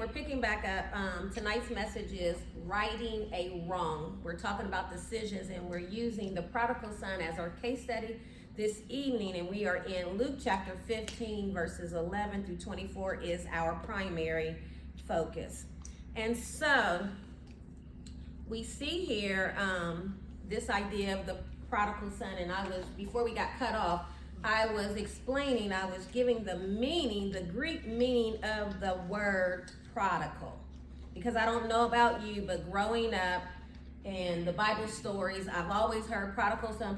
We're picking back up. Tonight's message is righting a wrong. We're talking about decisions, and we're using the prodigal son as our case study this evening. And we are in Luke chapter 15, verses 11 through 24 is our primary focus. And so we see here this idea of the prodigal son. And before we got cut off, I was giving the meaning, the Greek meaning of the word prodigal. Because I don't know about you, but growing up in the Bible stories, I've always heard prodigal son,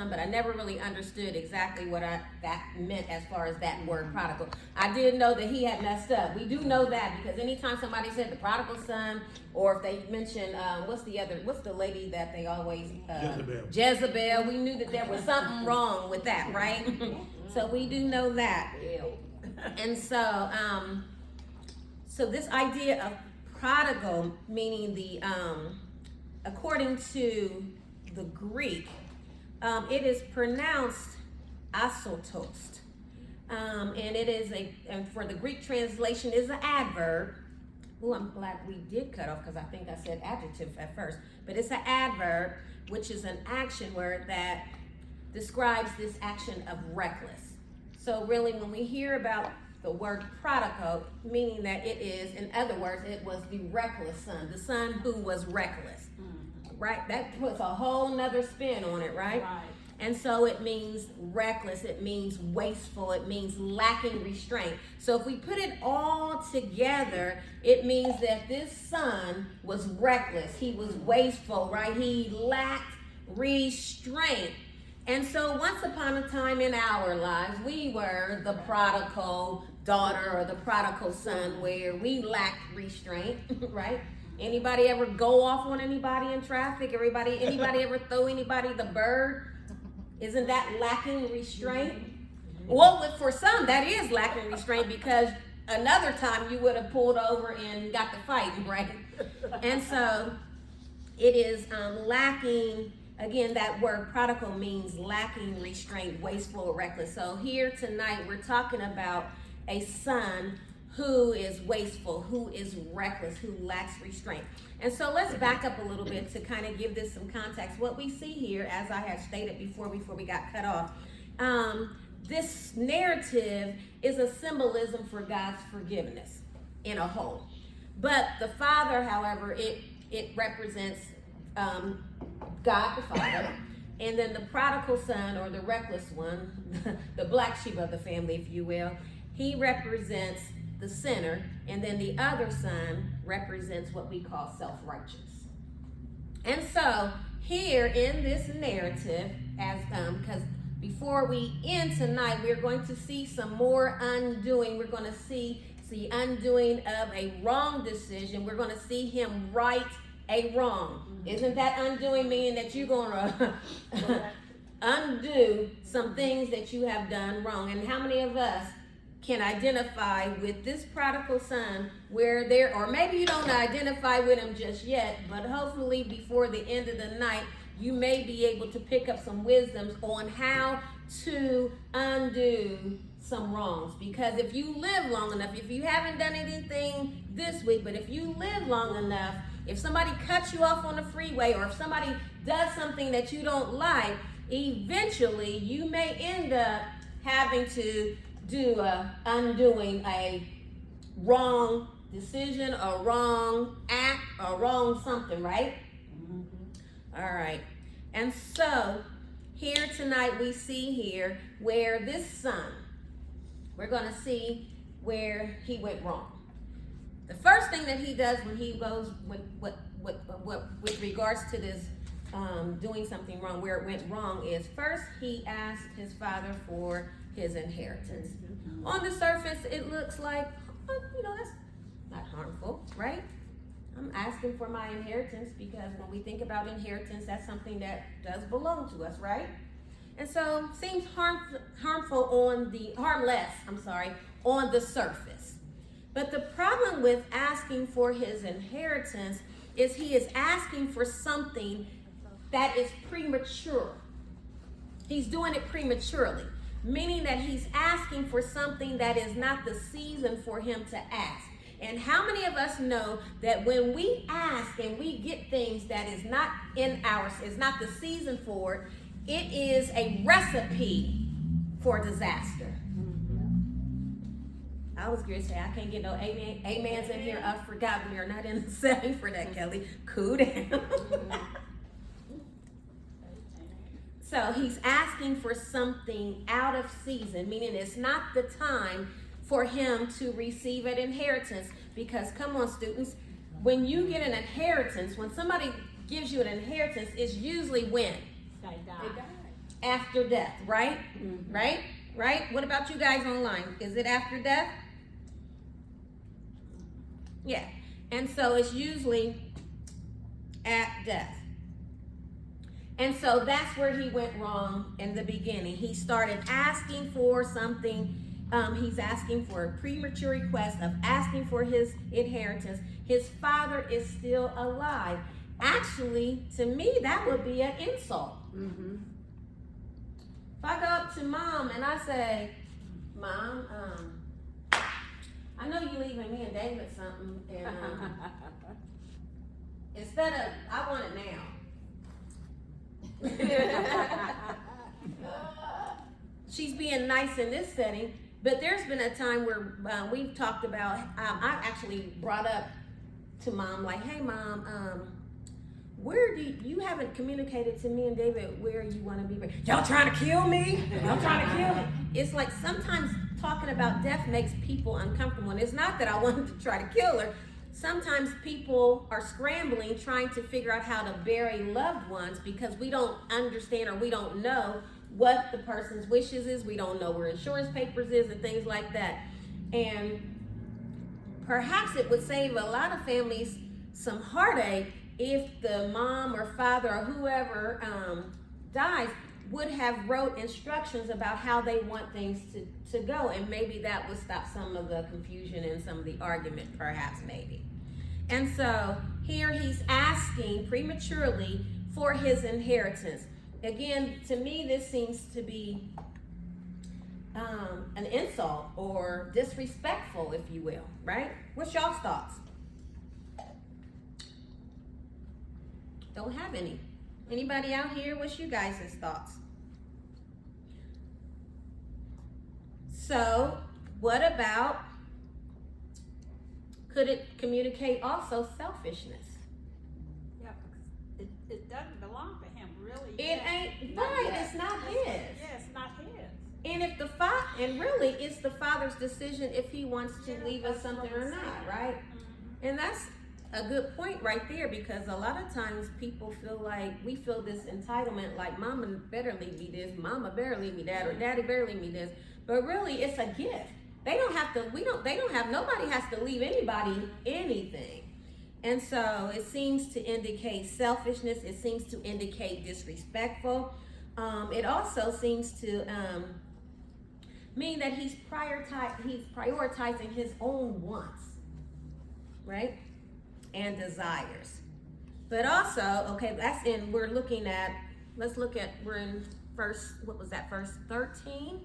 but I never really understood exactly what that meant as far as that word prodigal. I did know that he had messed up. We do know that because anytime somebody said the prodigal son, or if they mention, what's the lady that they always, Jezebel, we knew that there was something wrong with that, right? So we do know that. And so this idea of prodigal, meaning according to the Greek, it is pronounced asotos. And it is and for the Greek translation is an adverb. Oh, I'm glad we did cut off because I think I said adjective at first. But it's an adverb, which is an action word that describes this action of reckless. So really, when we hear about the word prodigal, meaning that it is, in other words, it was the reckless son, the son who was reckless, right? That puts a whole nother spin on it, right? And so it means reckless, it means wasteful, it means lacking restraint. So if we put it all together, it means that this son was reckless, he was wasteful, right? He lacked restraint. And so once upon a time in our lives, we were the prodigal daughter or the prodigal son where we lacked restraint, right? Anybody ever go off on anybody in traffic? Anybody ever throw anybody the bird? Isn't that lacking restraint? Well, for some, that is lacking restraint because another time you would have pulled over and got the fight, right? And so it is lacking. Again, that word prodigal means lacking restraint, wasteful, or reckless. So here tonight, we're talking about a son who is wasteful, who is reckless, who lacks restraint. And so let's back up a little bit to kind of give this some context. What we see here, as I had stated before we got cut off, this narrative is a symbolism for God's forgiveness in a whole. But the Father, however, it represents God the Father, and then the prodigal son, or the reckless one, the black sheep of the family, if you will, he represents the sinner, and then the other son represents what we call self-righteous. And so here in this narrative, because before we end tonight, we're going to see some more undoing. We're going to see the undoing of a wrong decision. We're going to see him right a wrong. Isn't that undoing meaning that you're going to undo some things that you have done wrong? And how many of us can identify with this prodigal son or maybe you don't identify with him just yet, but hopefully before the end of the night, you may be able to pick up some wisdoms on how to undo some wrongs. Because if you live long enough, if you haven't done anything this week, but if you live long enough, if somebody cuts you off on the freeway, or if somebody does something that you don't like, eventually you may end up having to do undoing a wrong decision, a wrong act, a wrong something, right? All right. And so here tonight we see here where this son, we're going to see where he went wrong. The first thing that he does when he goes with regards to this doing something wrong, where it went wrong, is first he asked his father for his inheritance. On the surface, it looks like, that's not harmful, right? I'm asking for my inheritance because when we think about inheritance, that's something that does belong to us, right? And so seems harmless on the surface. But the problem with asking for his inheritance is he is asking for something that is premature. He's doing it prematurely. meaning that he's asking for something that is not the season for him to ask. And how many of us know that when we ask and we get things that is not is not the season for it, it is a recipe for disaster. I was going to say, I can't get no amens in here. I forgot we are not in the setting for that, Kelly. Cool down. So he's asking for something out of season, meaning it's not the time for him to receive an inheritance. Because come on, students, when you get an inheritance, when somebody gives you an inheritance, it's usually when? They die. After death, right? Mm-hmm. Right? What about you guys online? Is it after death? Yeah. And so it's usually at death. And so that's where he went wrong in the beginning. He started asking for something. He's asking for a premature request of asking for his inheritance. His father is still alive. Actually, to me, that would be an insult. Mm-hmm. If I go up to mom and I say, Mom, I know you leaving me and David something, and instead of, I want it now. She's being nice in this setting, but there's been a time where we've talked about, I actually brought up to mom, like, hey mom, where do you haven't communicated to me and David where you want to be? Y'all trying to kill me? Y'all trying to kill me? It's like sometimes talking about death makes people uncomfortable. And it's not that I wanted to try to kill her. Sometimes people are scrambling, trying to figure out how to bury loved ones because we don't understand or we don't know what the person's wishes is. We don't know where insurance papers is and things like that. And perhaps it would save a lot of families some heartache if the mom or father or whoever dies would have wrote instructions about how they want things to go, and maybe that would stop some of the confusion and some of the argument, perhaps, maybe. And so here he's asking prematurely for his inheritance. Again, to me, this seems to be an insult or disrespectful, if you will, right? What's y'all's thoughts? Don't have any. Anybody out here? What's you guys' thoughts? So, what about, could it communicate also selfishness? Yeah, because it doesn't belong to him, really. It ain't, right, it's not his. Yeah, it's not his. And if and really, it's the father's decision if he wants to leave us something or not, right? Mm-hmm. And that's a good point right there, because a lot of times people feel like, we feel this entitlement, like mama better leave me this, mama better leave me that, or daddy better leave me this. But really, it's a gift. They don't have to, nobody has to leave anybody anything. And so it seems to indicate selfishness. It seems to indicate disrespectful. It also seems to mean that he's prioritizing his own wants, right? And desires. But also, okay, we're in verse 13?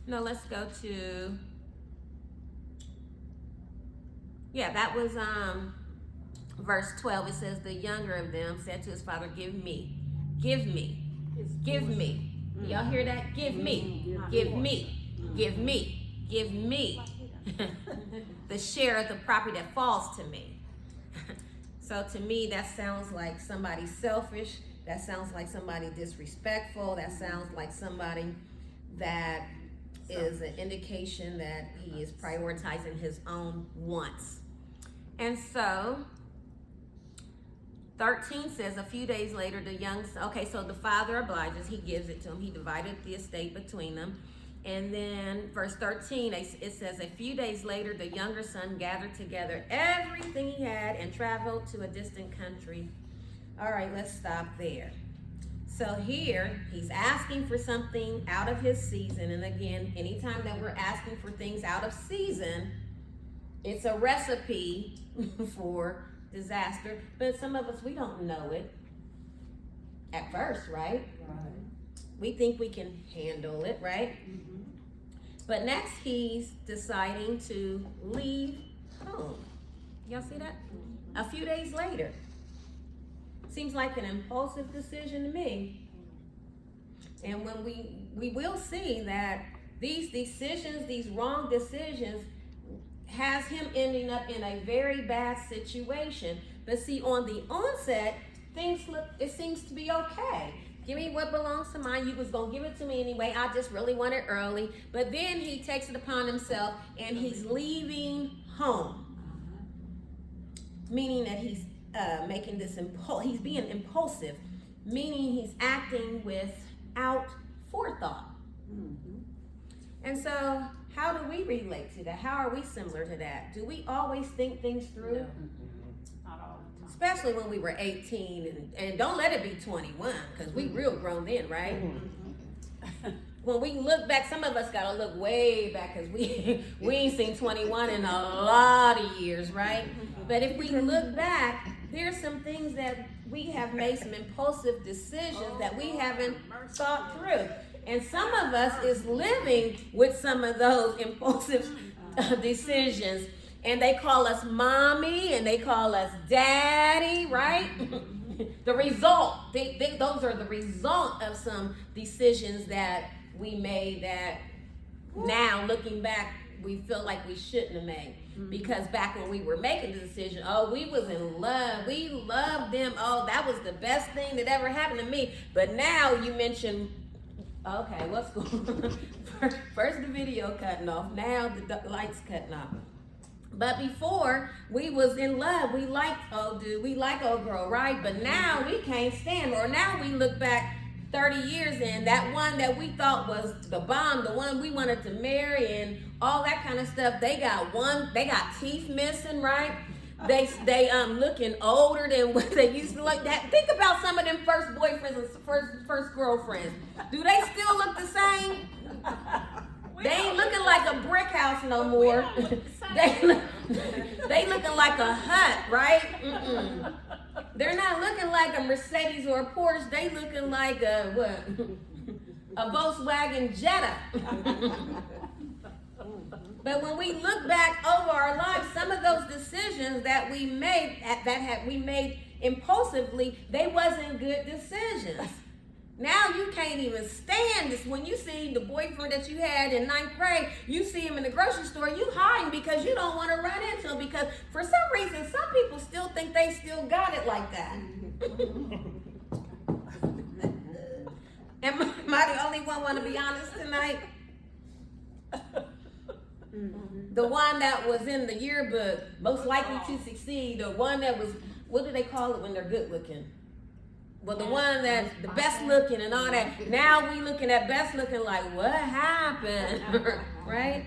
No, let's go to, that was verse 12. It says, the younger of them said to his father, give me. Y'all hear that? Give me. The share of the property that falls to me. So to me, that sounds like somebody selfish. That sounds like somebody disrespectful. That sounds like somebody that is an indication that he is prioritizing his own wants. And so 13 says, a few days later, so the father obliges, he gives it to him. He divided the estate between them. And then verse 13, it says, a few days later, the younger son gathered together everything he had and traveled to a distant country. All right, let's stop there. So here, he's asking for something out of his season. And again, anytime that we're asking for things out of season, it's a recipe for disaster. But some of us, we don't know it at first, right? Right. We think we can handle it, right? Mm-hmm. But next, he's deciding to leave home. Y'all see that? A few days later. Seems like an impulsive decision to me. And when we will see that these decisions, these wrong decisions, has him ending up in a very bad situation. But see, on the onset, it seems to be okay. Give me what belongs to mine. You was going to give it to me anyway. I just really want it early. But then he takes it upon himself and he's leaving home. Meaning that he's making this he's being impulsive. Meaning he's acting without forethought. Mm-hmm. And so, how do we relate to that? How are we similar to that? Do we always think things through? No. Not all the time. Especially when we were 18, and don't let it be 21, because we real grown then, right? When we look back, some of us gotta look way back, because we ain't seen 21 in a lot of years, right? But if we look back, there's some things that we have made some impulsive decisions that we haven't thought through. And some of us is living with some of those impulsive decisions. And they call us mommy and they call us daddy, right? The result, those are the result of some decisions that we made that now looking back, we feel like we shouldn't have made. Because back when we were making the decision, oh, we was in love. We loved them. Oh, that was the best thing that ever happened to me. But now you mentioned, okay, what's going on? First the video cutting off. Now the lights cutting off. But before, we was in love. We liked old dude. We like old girl, right? But now we can't stand. Or now we look back 30 years in, that one that we thought was the bomb, the one we wanted to marry and all that kind of stuff, they got teeth missing, right? They looking older than what they used to look. That think about some of them first boyfriends and first girlfriends. Do they still look the same? They ain't looking like a brick house no more. They looking like a hut, right? Mm-mm. They're not looking like a Mercedes or a Porsche. They looking like a Volkswagen Jetta. But when we look back over our lives, some of those decisions that we made we made impulsively, they wasn't good decisions. Now you can't even stand this. When you see the boyfriend that you had in 9th grade, you see him in the grocery store, you hiding because you don't want to run into him, because for some reason, some people still think they still got it like that. Am I the only one want to be honest tonight? The one that was in the yearbook, most likely to succeed, the one that was, what do they call it when they're good looking? Well, the one that's the best looking and all that. Now we looking at best looking like, what happened? Right?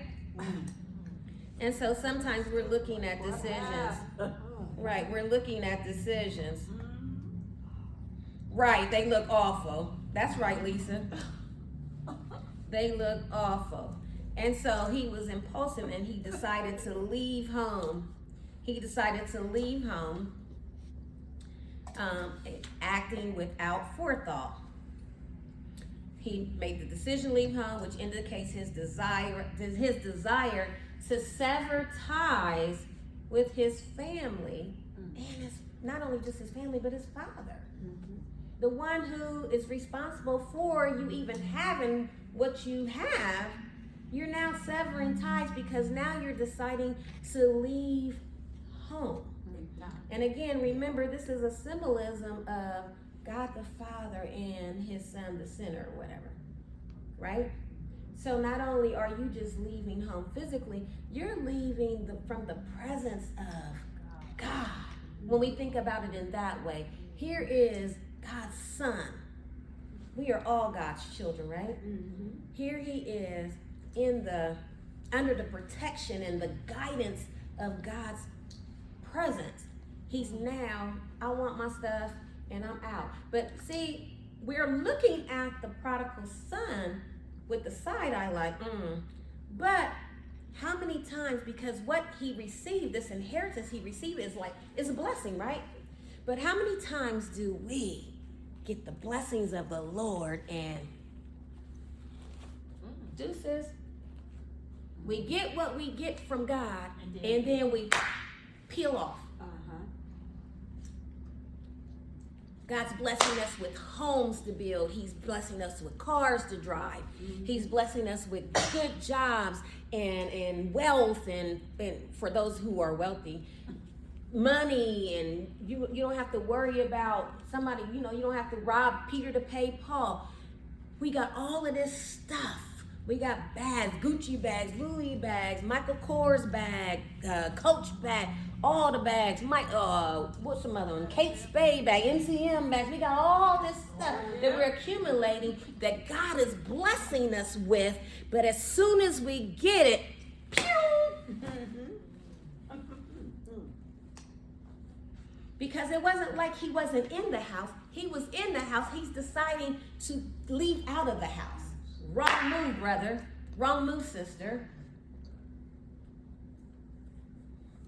And so sometimes we're looking at decisions. Right, we're looking at decisions. Right, they look awful. That's right, Lisa. They look awful. And so he was impulsive and he decided to leave home. Acting without forethought. He made the decision to leave home, which indicates his desire to sever ties with his family, and it's not only just his family, but his father. The one who is responsible for you even having what you have. You're now severing ties because now you're deciding to leave home. And again, remember, this is a symbolism of God the Father and his son, the sinner, or whatever, right? So not only are you just leaving home physically, you're leaving from the presence of God. When we think about it in that way, here is God's son. We are all God's children, right? Mm-hmm. Here he is under the protection and the guidance of God's presence. He's now, I want my stuff and I'm out. But see, we're looking at the prodigal son with the side eye like, But how many times, because what he received, this inheritance he received is a blessing, right? But how many times do we get the blessings of the Lord and deuces? We get what we get from God, And and then we peel off. God's blessing us with homes to build. He's blessing us with cars to drive. He's blessing us with good jobs and wealth and for those who are wealthy, money, and you don't have to worry about somebody, you don't have to rob Peter to pay Paul. We got all of this stuff. We got bags, Gucci bags, Louis bags, Michael Kors bag, Coach bag, all the bags. What's some other one? Kate Spade bag, MCM bags. We got all this stuff that we're accumulating that God is blessing us with. But as soon as we get it, pew! Because it wasn't like he wasn't in the house. He was in the house. He's deciding to leave out of the house. Wrong move, brother. Wrong move, sister.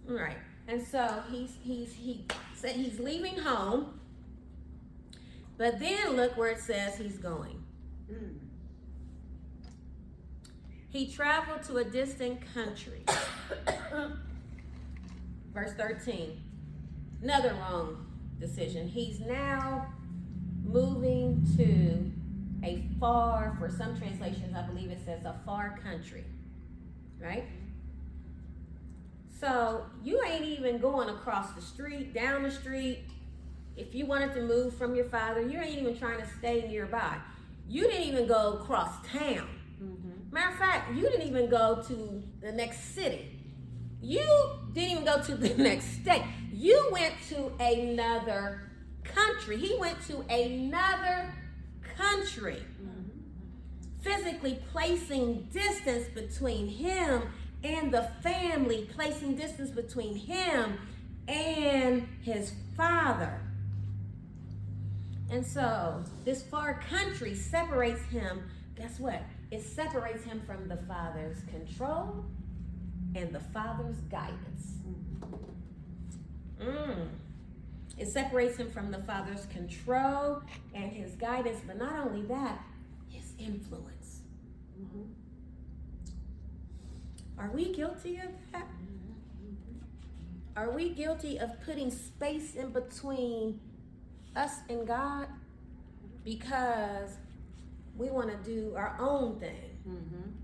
All right. And so he said he's leaving home. But then look where it says he's going. He traveled to a distant country. Verse 13. Another wrong decision. He's now moving to a far, for some translations, I believe it says a far country, right? So you ain't even going across the street, down the street. If you wanted to move from your father, you ain't even trying to stay nearby. You didn't even go across town. Matter of fact, you didn't even go to the next city. You didn't even go to the next state. You went to another country. He went to another country, physically placing distance between him and the family, placing distance between him and his father. And so this far country separates him. Guess what? It separates him from the father's control and the father's guidance. It separates him from the father's control and his guidance, but not only that, his influence. Are we guilty of that? Are we guilty of putting space in between us and God because we want to do our own thing?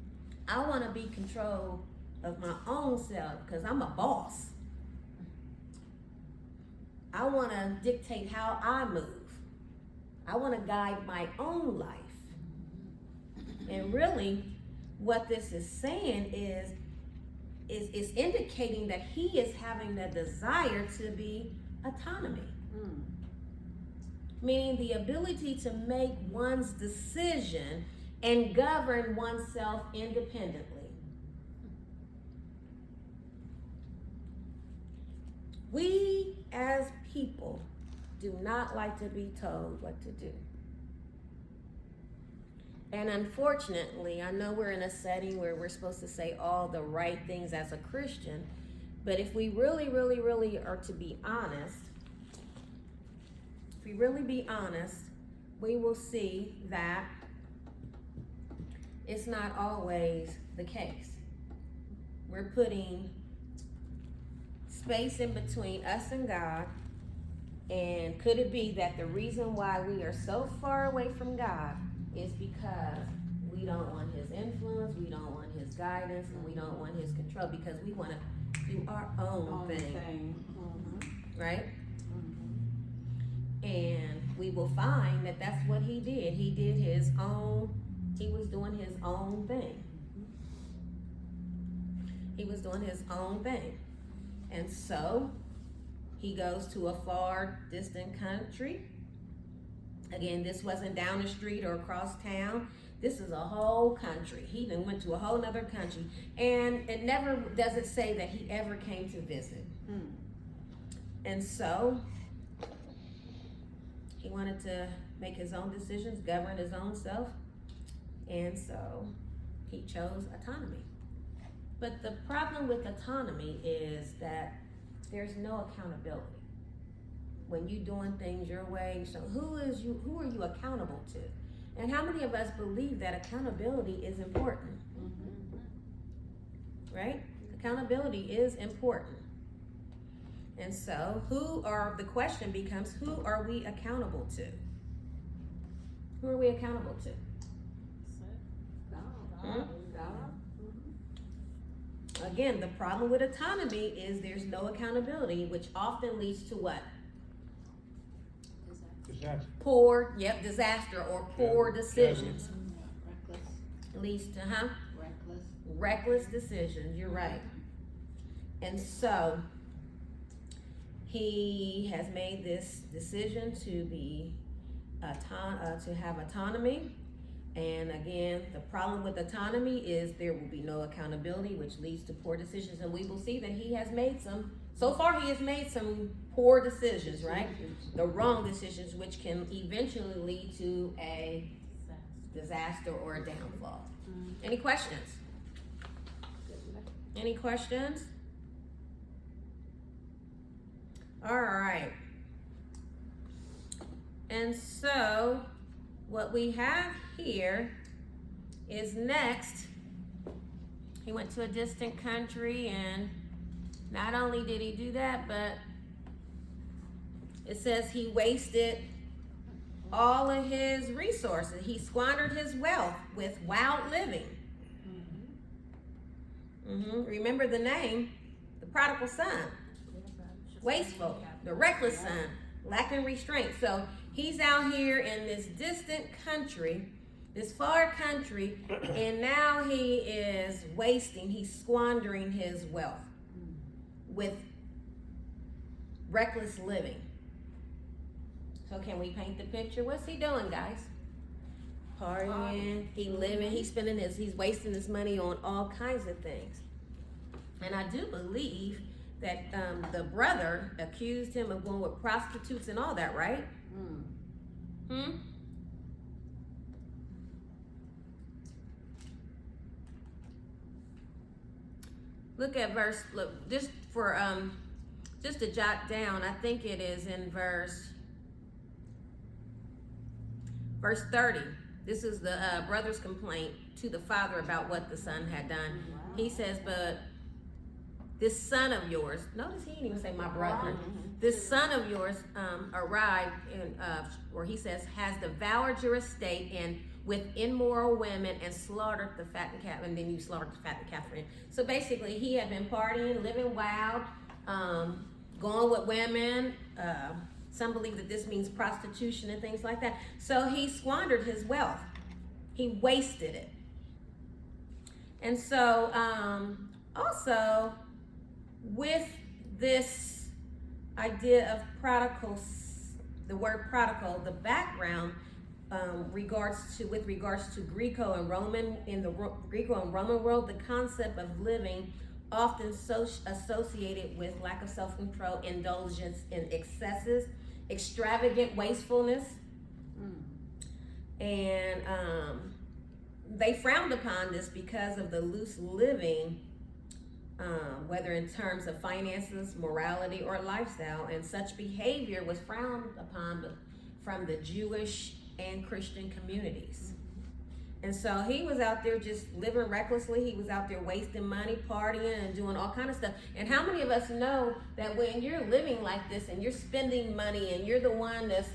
I want to be in control of my own self because I'm a boss. I want to dictate how I move. I want to guide my own life. And really, what this is saying is indicating that he is having the desire to be autonomy. Meaning the ability to make one's decision and govern oneself independently. We as people do not like to be told what to do. And unfortunately, I know we're in a setting where we're supposed to say all the right things as a Christian, but if we really, really, really are to be honest, we will see that it's not always the case. We're putting space in between us and God, and could it be that the reason why we are so far away from God is because we don't want his influence, we don't want his guidance, and we don't want his control because we want to do our own thing. Right? And we will find that that's what he did. He was doing his own thing. He was doing his own thing. And so he goes to a far distant country. Again, this wasn't down the street or across town. This is a whole country. He then went to a whole nother country. And it never does it say that he ever came to visit. And so he wanted to make his own decisions, govern his own self. And so he chose autonomy. But the problem with autonomy is that there's no accountability. When you're doing things your way, so who are you accountable to? And how many of us believe that accountability is important? right? Accountability is important. And so the question becomes, who are we accountable to? Who are we accountable to? Again, the problem with autonomy is there's no accountability, which often leads to what? Disaster. Disaster or poor decisions. Reckless. Leads to, reckless decisions. You're right. And so he has made this decision to be to have autonomy. And again, the problem with autonomy is there will be no accountability, which leads to poor decisions. And we will see that he has made some poor decisions, right? The wrong decisions, which can eventually lead to a disaster or a downfall. Any questions? Any questions? All right. And so what we have here is next, he went to a distant country, and not only did he do that, but it says he wasted all of his resources. He squandered his wealth with wild living. Remember the name, the prodigal son. Wasteful, the reckless son, lacking restraint. So he's out here in this distant country, this far country, and now he is he's squandering his wealth with reckless living. So can we paint the picture? What's he doing, guys? Partying, he's wasting his money on all kinds of things. And I do believe that the brother accused him of going with prostitutes and all that, right? Look at just to jot down, I think it is in verse 30. This is the brother's complaint to the father about what the son had done. He says, but this son of yours, notice he didn't even say my brother. This son of yours arrived, where he says, has devoured your estate and with immoral women and slaughtered the fattened calf, and then you slaughtered the fattened calf for him. So basically, he had been partying, living wild, going with women. Some believe that this means prostitution and things like that. So he squandered his wealth. He wasted it. And so also with this idea of prodigals, the word prodigal, the background with regards to Greco and Roman, in the Greco and Roman world, the concept of living often associated with lack of self-control, indulgence in excesses, extravagant wastefulness, and they frowned upon this because of the loose living, whether in terms of finances, morality, or lifestyle, and such behavior was frowned upon from the Jewish and Christian communities. And so he was out there just living recklessly. He was out there wasting money, partying, and doing all kind of stuff. And how many of us know that when you're living like this and you're spending money and you're the one that's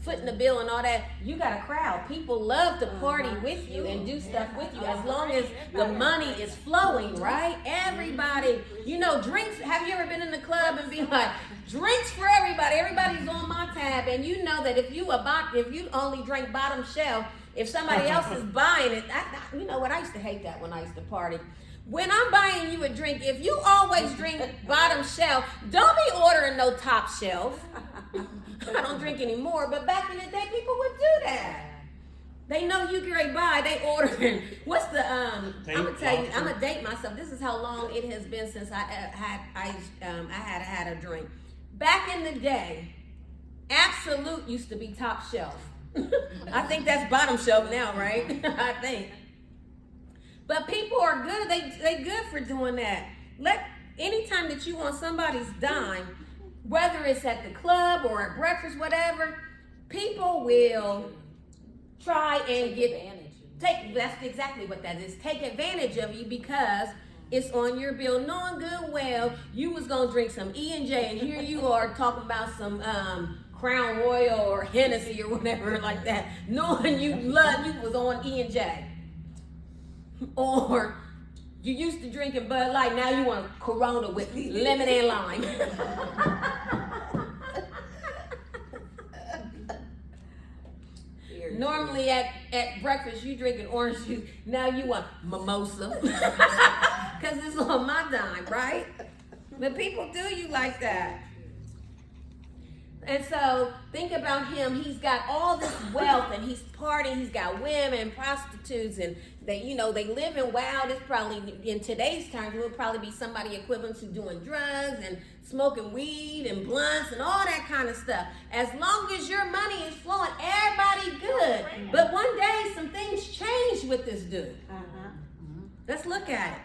footing the bill and all that, you got a crowd. People love to party with you and do stuff with you as long as the money is flowing, right? Everybody, drinks. Have you ever been in the club and be like, drinks for everybody? Everybody's on my tab, and you know that if you only drink bottom shelf, if somebody else is buying it, you know what? I used to hate that when I used to party. When I'm buying you a drink, if you always drink bottom shelf, don't be ordering no top shelf. I don't drink anymore, but back in the day, people would do that. They know you get by, they ordering. What's the I'm gonna tell you, I'm gonna date myself. This is how long it has been since I had a drink. Back in the day, Absolute used to be top shelf. I think that's bottom shelf now, right? I think. But people are good. They good for doing that. Anytime that you want somebody's dime, whether it's at the club or at breakfast, whatever, people will try and that's exactly what that is. Take advantage of you because It's on your bill, knowing good well you was gonna drink some E&J, and here you are talking about some Crown Royal or Hennessy or whatever like that, knowing you was on E&J. Or you used to drinking Bud Light, now you want Corona with lemon and lime. Normally at breakfast you drinking orange juice, now you want mimosa. Because it's on my dime, right? But people do you like that. And so think about him. He's got all this wealth and he's partying. He's got women, prostitutes, and they live in wild. It's probably in today's times it would probably be somebody equivalent to doing drugs and smoking weed and blunts and all that kind of stuff. As long as your money is flowing, everybody good. But one day some things changed with this dude. Let's look at it.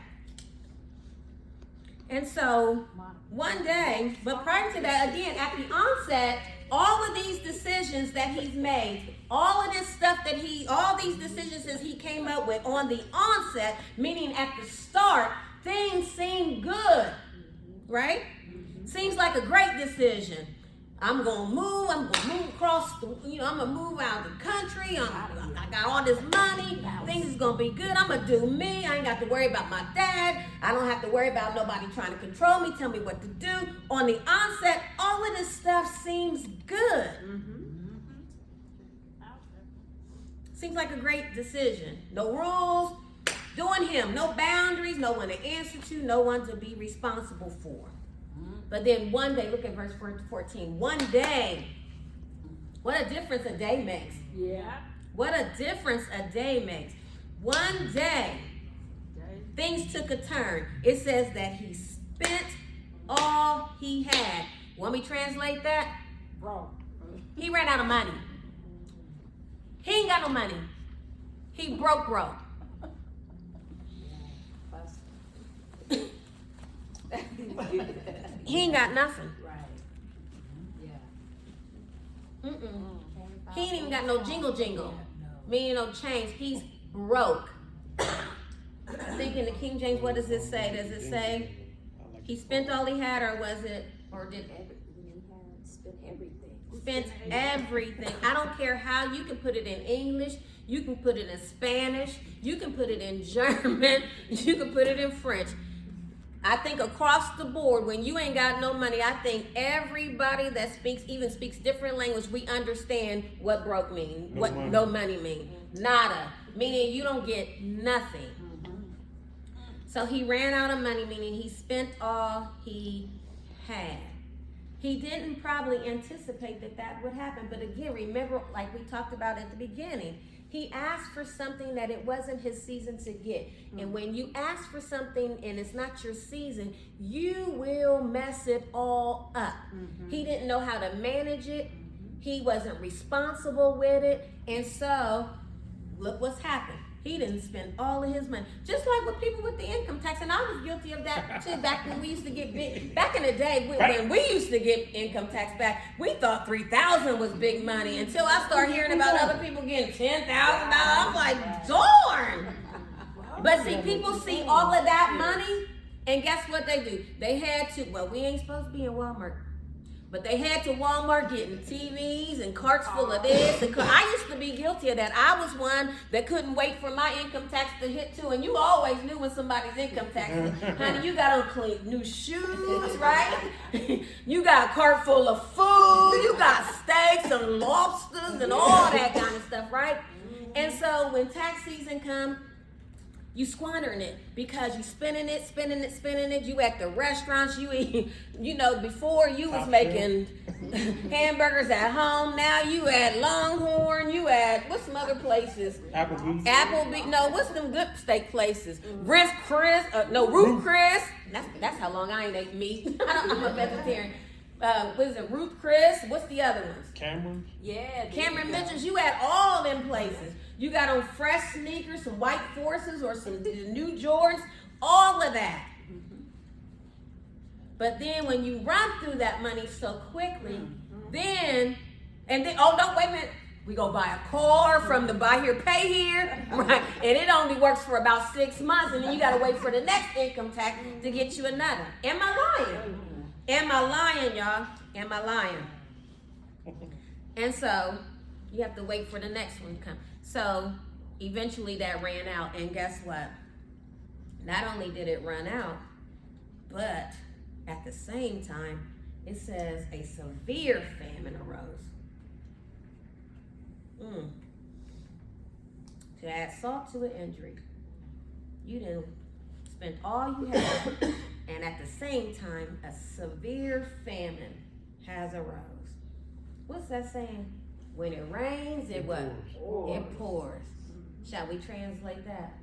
And so one day, but prior to that, again, at the onset, all of these decisions that he's made, all of this stuff all these decisions that he came up with on the onset, meaning at the start, things seem good, right? Seems like a great decision. I'm gonna move across I'm gonna move out of the country. I got all this money. Things is gonna be good. I'm gonna do me. I ain't got to worry about my dad. I don't have to worry about nobody trying to control me, tell me what to do. On the onset, all of this stuff seems good. Seems like a great decision. No rules, doing him, no boundaries, no one to answer to, no one to be responsible for. But then one day, look at verse 14. One day, what a difference a day makes. Yeah. What a difference a day makes. One day, things took a turn. It says that he spent all he had. Want me to translate that? Bro. He ran out of money. He ain't got no money. He broke. He ain't got nothing. Right. Yeah. He ain't even got no jingle. Meaning no change. He's broke. I think in the King James, what does it say? Does it say he spent all he had, or was it, or did spent everything? Spent everything. I don't care how. You can put it in English. You can put it in Spanish. You can put it in German. You can put it in French. I think across the board, when you ain't got no money, I think everybody that speaks different language, we understand what broke mean, no money mean. Nada, meaning you don't get nothing. So he ran out of money, meaning he spent all he had. He didn't probably anticipate that would happen. But again, remember, like we talked about at the beginning, he asked for something that it wasn't his season to get. And when you ask for something and it's not your season, you will mess it all up. He didn't know how to manage it. He wasn't responsible with it. And so, look what's happened. He didn't spend all of his money. Just like with people with the income tax. And I was guilty of that too back when we used to get big. Back in the day when we used to get income tax back, we thought $3,000 was big money until I started hearing about other people getting $10,000. I'm like, darn. But see, people see all of that money, and guess what they do? They had to, we ain't supposed to be in Walmart. But they had to Walmart getting TVs and carts full of this. And I used to be guilty of that. I was one that couldn't wait for my income tax to hit too. And you always knew when somebody's income tax hit. Honey, you got on clean new shoes, right? You got a cart full of food. You got steaks and lobsters and all that kind of stuff, right? And so when tax season comes, you squandering it because you spending it. You at the restaurants, you eat, before you was making hamburgers at home. Now you at Longhorn, you at, what's some other places? Applebee's. No, what's them good steak places? Ruth Chris. That's how long I ain't ate meat. I'm a vegetarian. What is it? Ruth Chris. What's the other ones? Cameron. Yeah. Cameron Mitchell's. You at all them places. You got on fresh sneakers, some white Forces or some new Jordans, all of that. But then when you run through that money so quickly, then, oh no, wait a minute. We go buy a car from the buy here, pay here, right? And it only works for about 6 months, and then you gotta wait for the next income tax to get you another. Am I lying? Am I lying, y'all? Am I lying? And so you have to wait for the next one to come. So eventually that ran out, and guess what? Not only did it run out, but at the same time, it says a severe famine arose. To add salt to an injury, you didn't spend all you had, and at the same time, a severe famine has arose. What's that saying? When it rains, it what? It pours. Shall we translate that?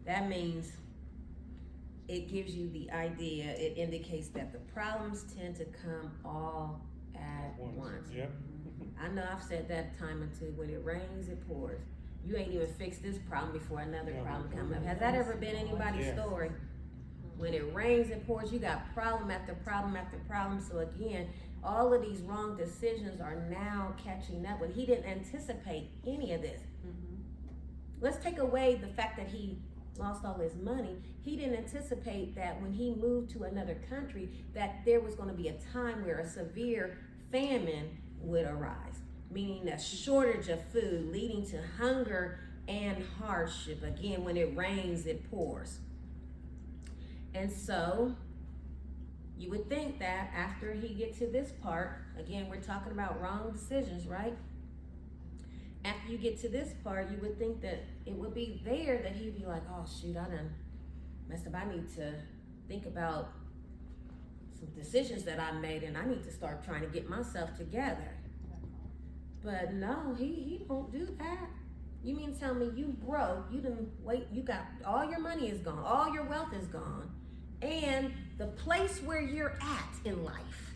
That means it gives you the idea, it indicates that the problems tend to come all at once. Yep. I know I've said that time or two. When it rains, it pours. You ain't even fixed this problem before another problem comes up. Has that ever been anybody's story? When it rains, it pours. You got problem after problem after problem. So again, all of these wrong decisions are now catching up when he didn't anticipate any of this. Let's take away the fact that he lost all his money. He didn't anticipate that when he moved to another country that there was going to be a time where a severe famine would arise, meaning a shortage of food leading to hunger and hardship. Again, when it rains, it pours. And so you would think that after he gets to this part, again, we're talking about wrong decisions, right? After you get to this part, you would think that it would be there that he'd be like, oh shoot, I done messed up. I need to think about some decisions that I made, and I need to start trying to get myself together. But no, he won't do that. You mean tell me you broke, you didn't wait, you got, all your money is gone, all your wealth is gone, and the place where you're at in life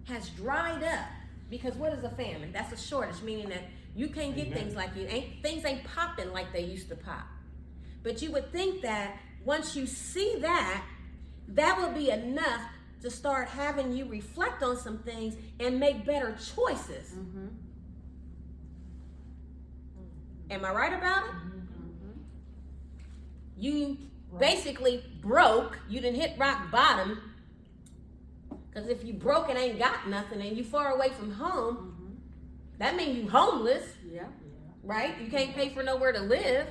has dried up. Because what is a famine? That's a shortage, meaning that you can't get things like things ain't popping like they used to pop. But you would think that once you see that, that would be enough to start having you reflect on some things and make better choices. Am I right about it? You basically broke, you didn't hit rock bottom, because if you broke and ain't got nothing and you far away from home, that means you homeless, right? You can't pay for nowhere to live.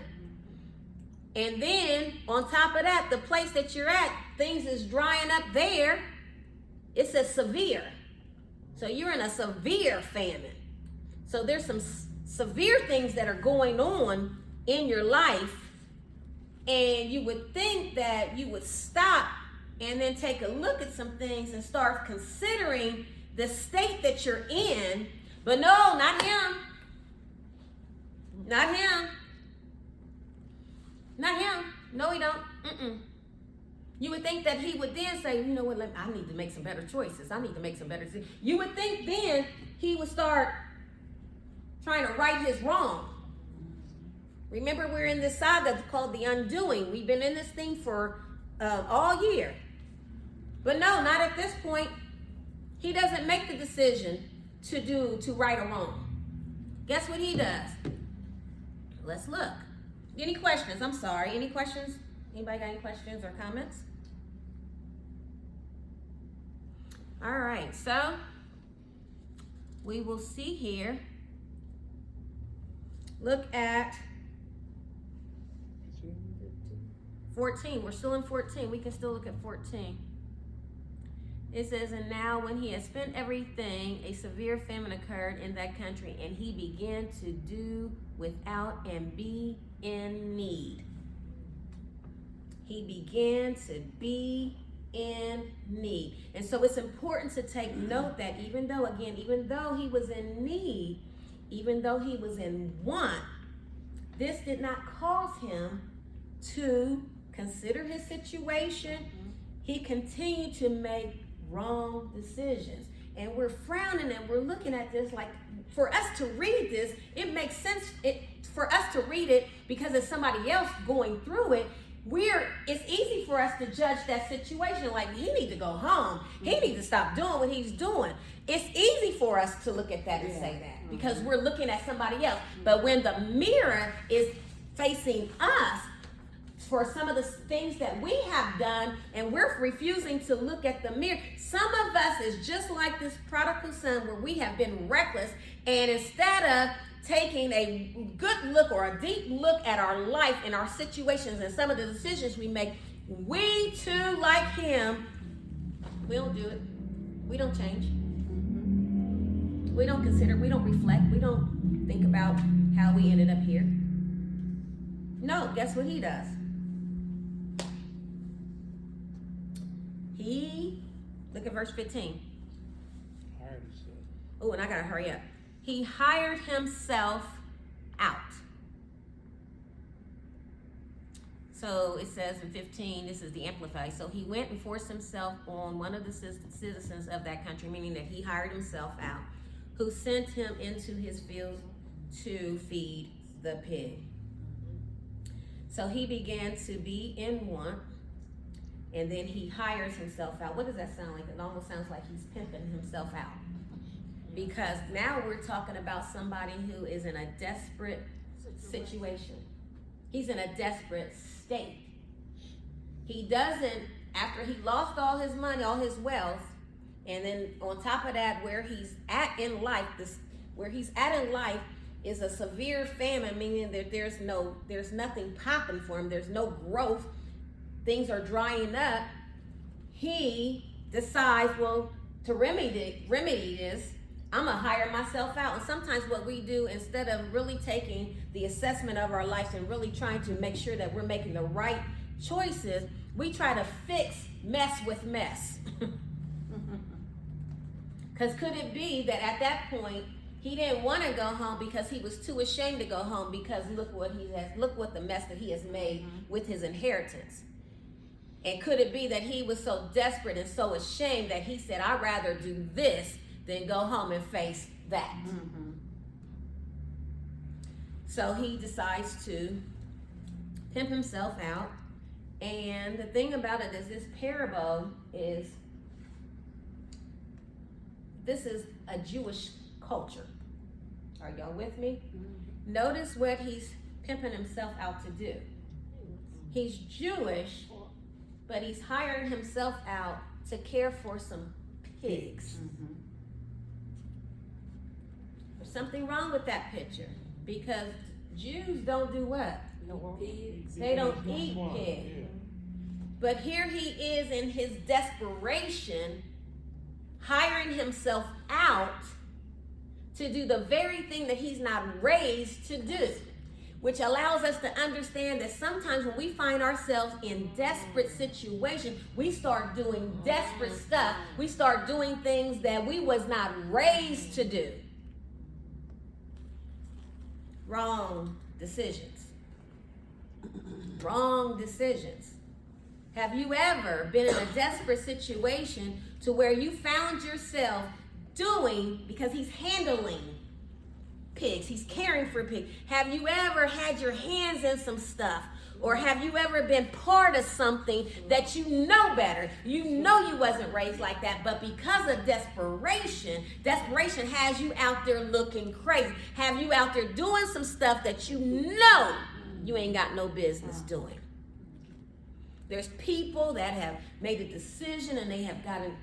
And then on top of that, the place that you're at, things is drying up there. It says severe. So you're in a severe famine. So there's some severe things that are going on in your life, and you would think that you would stop and then take a look at some things and start considering the state that you're in. But no, not him. Not him. Not him. No, he don't. You would think that he would then say, you know what, I need to make some better choices. I need to make some better decisions. You would think then he would start trying to right his wrong. Remember, we're in this saga called The Undoing. We've been in this thing for all year. But no, not at this point. He doesn't make the decision to right or wrong. Guess what he does? Let's look. Any questions? I'm sorry. Any questions? Anybody got any questions or comments? All right, so we will see here. Look at 14. We're still in 14. We can still look at 14. It says, and now when he had spent everything, a severe famine occurred in that country, and he began to do without and be in need. He began to be in need. And so it's important to take note that even though he was in need, even though he was in want, this did not cause him to consider his situation. He continued to make wrong decisions. And we're frowning and we're looking at this like, for us to read this, it makes sense for us to read it because it's somebody else going through it. it's easy for us to judge that situation like he need to go home. He need to stop doing what he's doing. It's easy for us to look at that and say that because we're looking at somebody else. But when the mirror is facing us for some of the things that we have done and we're refusing to look at the mirror, some of us is just like this prodigal son where we have been reckless, and instead of taking a good look or a deep look at our life and our situations and some of the decisions we make, we too, like him, we don't do it. We don't change. We don't consider, we don't reflect, we don't think about how we ended up here. No, guess what he does? Look at verse 15. Oh, and I gotta hurry up. He hired himself out. So it says in 15, this is the Amplified. So he went and forced himself on one of the citizens of that country, meaning that he hired himself out, who sent him into his fields to feed the pig. So he began to be in want, and then he hires himself out. What does that sound like? It almost sounds like he's pimping himself out. Because now we're talking about somebody who is in a desperate situation. He's in a desperate state. He doesn't, after he lost all his money, all his wealth, and then on top of that, where he's at in life is a severe famine, meaning that there's nothing popping for him. There's no growth. Things are drying up. He decides, well, to remedy this, I'm gonna hire myself out. And sometimes what we do, instead of really taking the assessment of our lives and really trying to make sure that we're making the right choices, we try to fix mess with mess. Because could it be that at that point he didn't want to go home because he was too ashamed to go home, because look what the mess that he has made with his inheritance. And could it be that he was so desperate and so ashamed that he said, I'd rather do this than go home and face that. So he decides to pimp himself out. And the thing about it is, this parable is, this is a Jewish culture. Are y'all with me? Notice what he's pimping himself out to do. He's Jewish, but he's hiring himself out to care for some pigs. There's something wrong with that picture, because Jews don't do what? They don't eat pig. But here he is in his desperation, hiring himself out to do the very thing that he's not raised to do, which allows us to understand that sometimes when we find ourselves in desperate situations, we start doing desperate stuff. We start doing things that we was not raised to do. Wrong decisions. Wrong decisions. Have you ever been in a desperate situation to where you found yourself doing, because he's handling pigs, he's caring for pigs. Have you ever had your hands in some stuff? Or have you ever been part of something that you know better? You know you wasn't raised like that, but because of desperation has you out there looking crazy. Have you out there doing some stuff that you know you ain't got no business doing? There's people that have made a decision and they have gotten,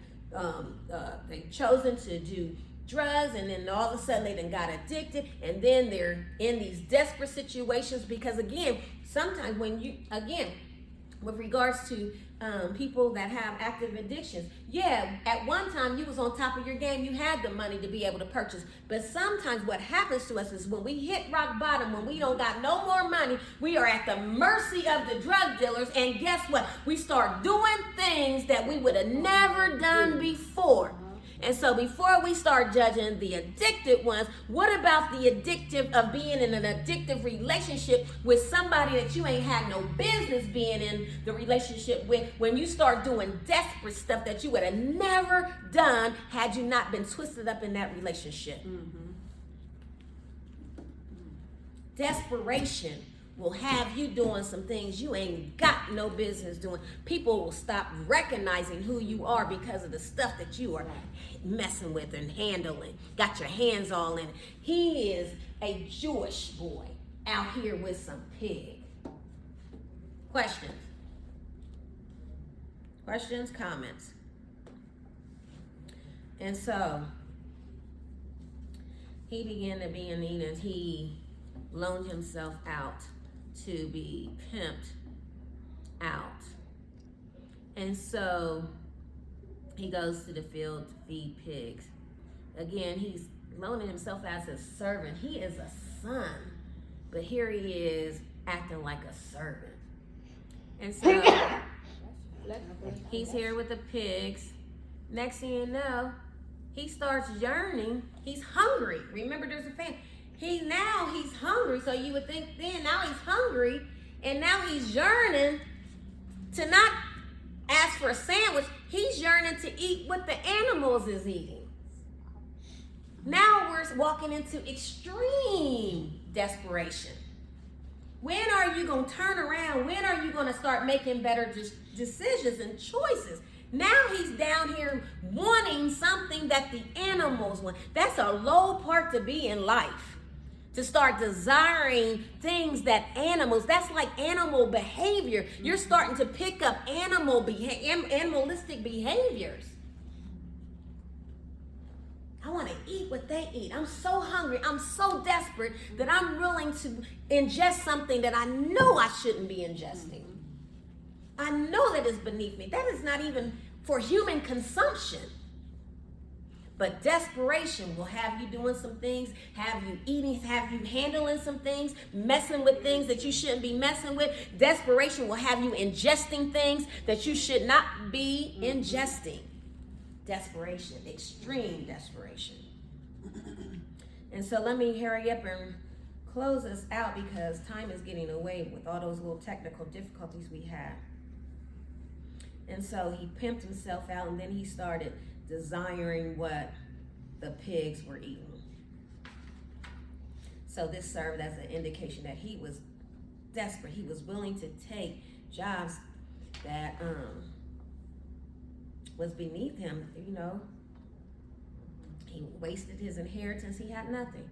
they've chosen to do drugs, and then all of a sudden they done got addicted, and then they're in these desperate situations because, again, sometimes with regards to people that have active addictions, at one time you was on top of your game, you had the money to be able to purchase, but sometimes what happens to us is when we hit rock bottom, when we don't got no more money, we are at the mercy of the drug dealers, and guess what? We start doing things that we would have never done before. And so before we start judging the addicted ones, what about the addictive of being in an addictive relationship with somebody that you ain't had no business being in the relationship with, when you start doing desperate stuff that you would have never done had you not been twisted up in that relationship? Desperation will have you doing some things you ain't got no business doing. People will stop recognizing who you are because of the stuff that you are messing with and handling. Got your hands all in it. He is a Jewish boy out here with some pig. Questions? Questions, comments? And so he began to be in need, and he loaned himself out to be pimped out. And so he goes to the field to feed pigs. Again, he's loaning himself as a servant. He is a son, but here he is acting like a servant. And so he's here with the pigs. Next thing you know, he starts yearning. He's hungry. Remember, there's a famine. He's hungry. So you would think then now he's hungry, and now he's yearning to not ask for a sandwich. He's yearning to eat what the animals is eating. Now we're walking into extreme desperation. When are you going to turn around? When are you going to start making better decisions and choices? Now he's down here wanting something that the animals want. That's a low part to be in life. To start desiring things that animals, that's like animal behavior. You're starting to pick up animalistic behaviors. I want to eat what they eat. I'm so hungry. I'm so desperate that I'm willing to ingest something that I know I shouldn't be ingesting. I know that is beneath me. That is not even for human consumption. But desperation will have you doing some things, have you eating, have you handling some things, messing with things that you shouldn't be messing with. Desperation will have you ingesting things that you should not be ingesting. Desperation, extreme desperation. And so let me hurry up and close us out because time is getting away with all those little technical difficulties we had. And so he pimped himself out, and then he started desiring what the pigs were eating. So this served as an indication that he was desperate. He was willing to take jobs that was beneath him. You know, he wasted his inheritance. He had nothing.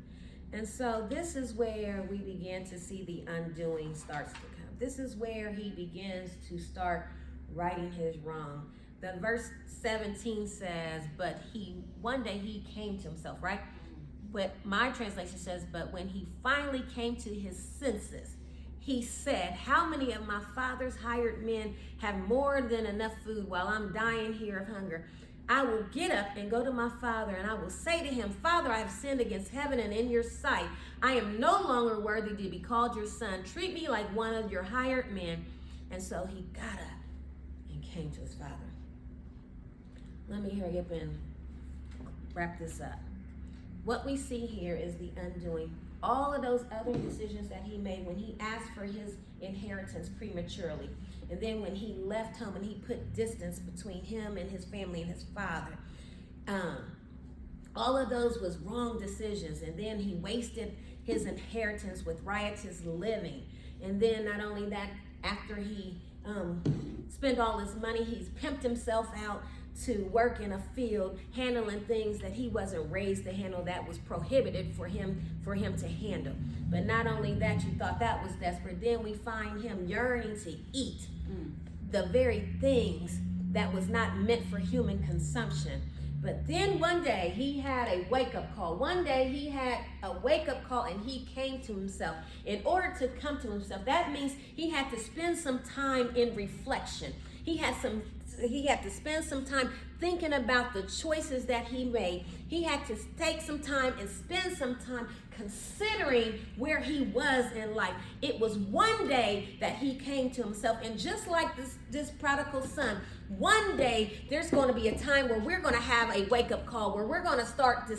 And so this is where we begin to see the undoing starts to come. This is where he begins to start righting his wrong. The verse 17 says, but one day he came to himself, right? But my translation says, but when he finally came to his senses, he said, how many of my father's hired men have more than enough food while I'm dying here of hunger? I will get up and go to my father, and I will say to him, Father, I have sinned against heaven and in your sight. I am no longer worthy to be called your son. Treat me like one of your hired men. And so he got up and came to his father. Let me hurry up and wrap this up. What we see here is the undoing. All of those other decisions that he made when he asked for his inheritance prematurely. And then when he left home and he put distance between him and his family and his father. All of those was wrong decisions. And then he wasted his inheritance with riotous living. And then not only that, after he spent all his money, he's pimped himself out to work in a field, handling things that he wasn't raised to handle, that was prohibited for him to handle. But not only that, you thought that was desperate. Then we find him yearning to eat the very things that was not meant for human consumption. But then one day he had a wake-up call. One day he had a wake-up call and he came to himself. In order to come to himself, that means he had to spend some time in reflection. He had to spend some time thinking about the choices that he made. He had to take some time and spend some time considering where he was in life. It was one day that he came to himself. And just like this prodigal son, one day there's going to be a time where we're going to have a wake-up call, where we're going to start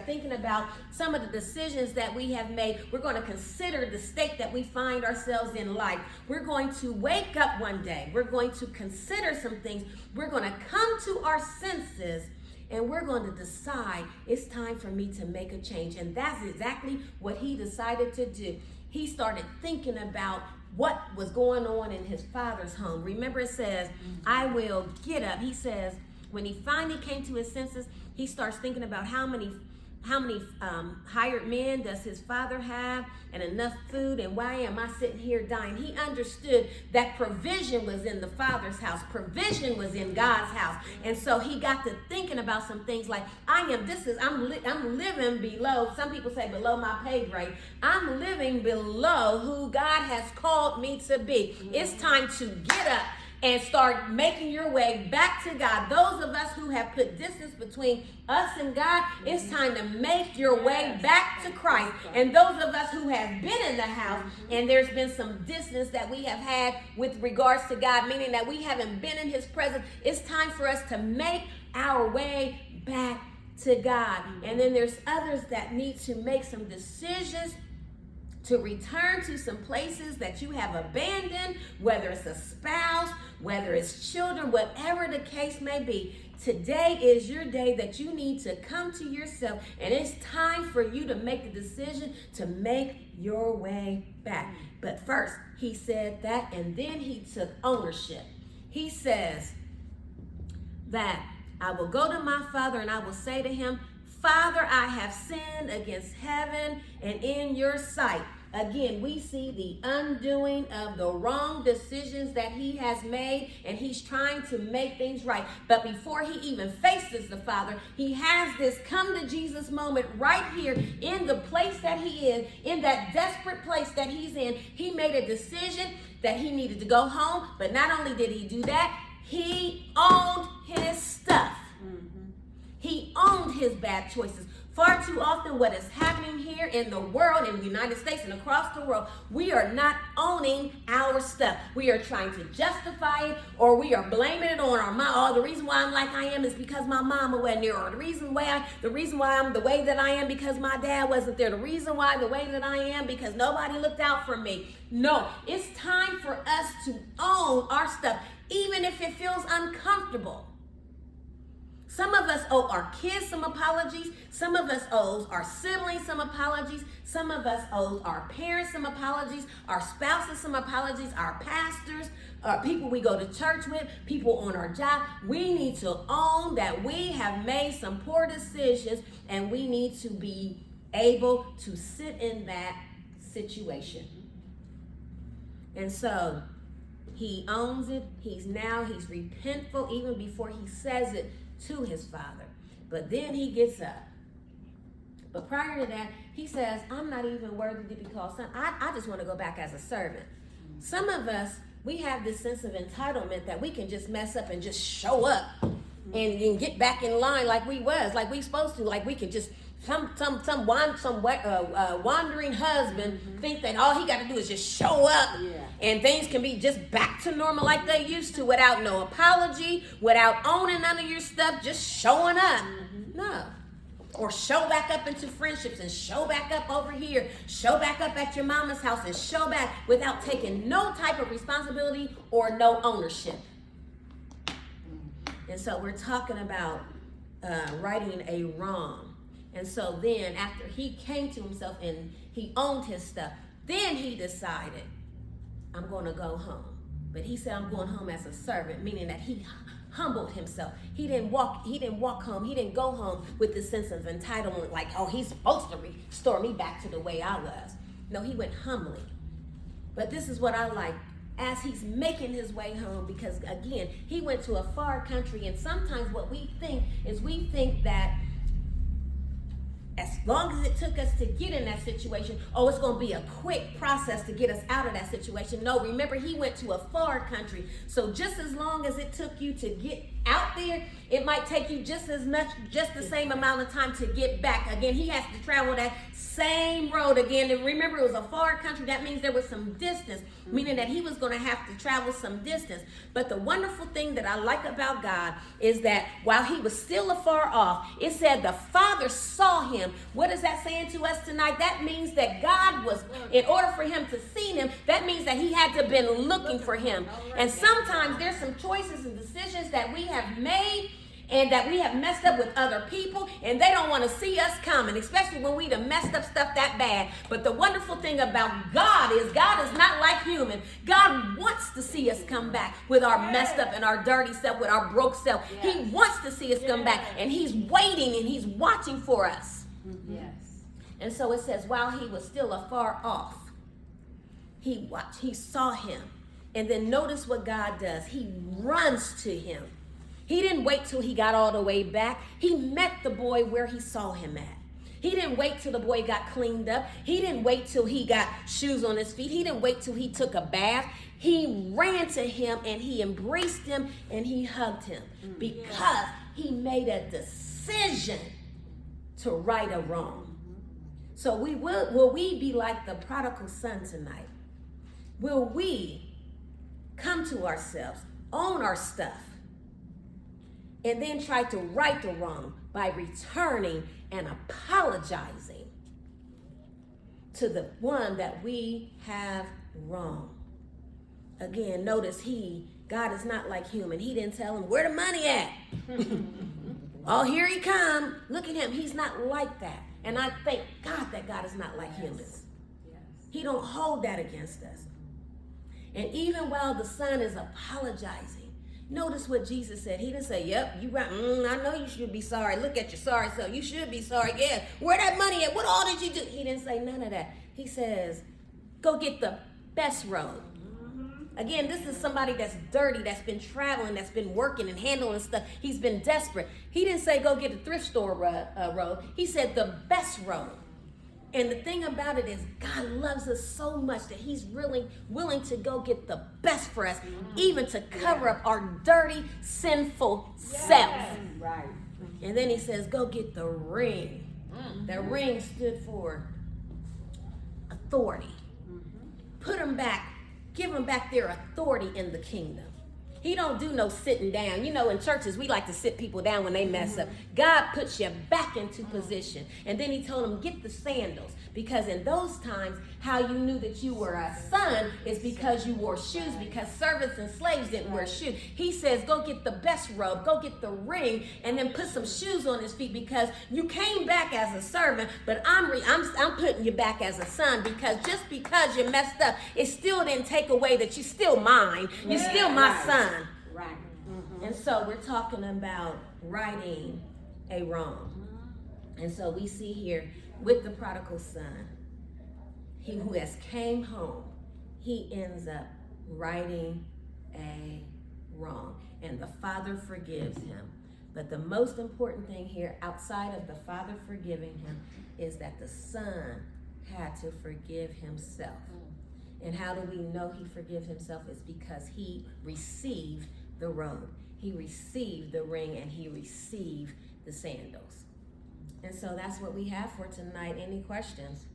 thinking about some of the decisions that we have made. We're going to consider the state that we find ourselves in life. We're going to wake up one day. We're going to consider some things. We're going to come to our senses, and we're going to decide it's time for me to make a change. And that's exactly what he decided to do. he started thinking about what was going on in his father's home. Remember, it says, I will get up. He says, when he finally came to his senses, he starts thinking about how many hired men does his father have, and enough food, and why am I sitting here dying? He understood that provision was in the Father's house. Provision was in God's house. And so he got to thinking about some things like, I'm living below, some people say below my pay grade. I'm living below who God has called me to be. It's time to get up and start making your way back to God. Those of us who have put distance between us and God, it's time to make your way back to Christ. And those of us who have been in the house and there's been some distance that we have had with regards to God, meaning that we haven't been in his presence, it's time for us to make our way back to God. And then there's others that need to make some decisions to return to some places that you have abandoned, whether it's a spouse, whether it's children, whatever the case may be. Today is your day that you need to come to yourself, and it's time for you to make the decision to make your way back. But first, he said that, and then he took ownership. He says that I will go to my father and I will say to him, Father, I have sinned against heaven and in your sight. Again, we see the undoing of the wrong decisions that he has made, and he's trying to make things right. But before he even faces the Father, he has this come to Jesus moment right here in the place that he is, in that desperate place that he's in. He made a decision that he needed to go home, but not only did he do that, he owned his stuff. He owned his bad choices. Far too often what is happening here in the world, in the United States and across the world, we are not owning our stuff. We are trying to justify it, or we are blaming it on our mom. Oh, the reason why I'm like I am is because my mama wasn't there. Or the reason why I'm the way that I am because my dad wasn't there. The reason why the way that I am because nobody looked out for me. No, it's time for us to own our stuff, even if it feels uncomfortable. Some of us owe our kids some apologies. Some of us owe our siblings some apologies. Some of us owe our parents some apologies, our spouses some apologies, our pastors, people we go to church with, people on our job. We need to own that we have made some poor decisions, and we need to be able to sit in that situation. And so he owns it. He's repentful even before he says it to his father. But then he gets up. But prior to that, he says, I'm not even worthy to be called son. I just want to go back as a servant. Some of us, we have this sense of entitlement that we can just mess up and just show up and get back in line like we supposed to, like we can just some wandering husband think that all he got to do is just show up, and things can be just back to normal like they used to, without no apology, without owning none of your stuff, just showing up. No. Or show back up into friendships, and show back up over here, show back up at your mama's house, and show back without taking no type of responsibility or no ownership. And so we're talking about righting a wrong. And so then after he came to himself and he owned his stuff, then he decided, I'm going to go home. But he said, I'm going home as a servant, meaning that he humbled himself. He didn't walk home. He didn't go home with this sense of entitlement, like, oh, he's supposed to restore me back to the way I was. No, he went humbly. But this is what I like, as he's making his way home, because again, he went to a far country, and sometimes what we think that as long as it took us to get in that situation, oh, it's going to be a quick process to get us out of that situation. No, remember, he went to a far country. So just as long as it took you to get out there, it might take you just the same amount of time to get back. Again, he has to travel that same road again. And remember, it was a far country. That means there was some distance, meaning that he was going to have to travel some distance. But the wonderful thing that I like about God is that while he was still afar off, it said the Father saw him. What is that saying to us tonight? That means that God was, in order for him to see him, that means that he had to have been looking for him. And sometimes there's some choices and decisions that we have made, and that we have messed up with other people, and they don't want to see us coming, especially when we done messed up stuff that bad. But the wonderful thing about God is not like human. God wants to see us come back with our messed up and our dirty self, with our broke self. Yes. He wants to see us come back, and he's waiting and he's watching for us. Yes. And so it says, while he was still afar off, he saw him. And then notice what God does. He runs to him. He didn't wait till he got all the way back. He met the boy where he saw him at. He didn't wait till the boy got cleaned up. He didn't wait till he got shoes on his feet. He didn't wait till he took a bath. He ran to him and he embraced him and he hugged him because he made a decision to right a wrong. So will we be like the prodigal son tonight? Will we come to ourselves, own our stuff, and then try to right the wrong by returning and apologizing to the one that we have wronged? Again, notice God is not like human. He didn't tell him, where the money at? Oh, here he come. Look at him. He's not like that. And I thank God that God is not like humans. Yes. He don't hold that against us. And even while the son is apologizing, notice what Jesus said. He didn't say, yep, you right. I know you should be sorry. Look at your sorry self. You should be sorry. Yeah, where that money at? What all did you do? He didn't say none of that. He says, go get the best robe. Again, this is somebody that's dirty, that's been traveling, that's been working and handling stuff. He's been desperate. He didn't say go get a thrift store robe. He said the best robe. And the thing about it is God loves us so much that he's really willing to go get the best for us, even to cover up our dirty, sinful self. Right. And then he says, go get the ring. That ring stood for authority. Put them back. Give them back their authority in the kingdom. He don't do no sitting down. You know, in churches, we like to sit people down when they mess up. God puts you back into position. And then he told him, get the sandals. Because in those times, how you knew that you were a son is because you wore shoes, because servants and slaves didn't wear shoes. He says, go get the best robe, go get the ring, and then put some shoes on his feet, because you came back as a servant, but I'm putting you back as a son, because just because you messed up, it still didn't take away that you're still mine. You're still my son. Right. And so we're talking about righting a wrong. And so we see here with the prodigal son, he who has came home, he ends up righting a wrong. And the father forgives him. But the most important thing here, outside of the father forgiving him, is that the son had to forgive himself. And how do we know he forgives himself? It's because he received the robe. He received the ring, and he received the sandals. And so that's what we have for tonight. Any questions?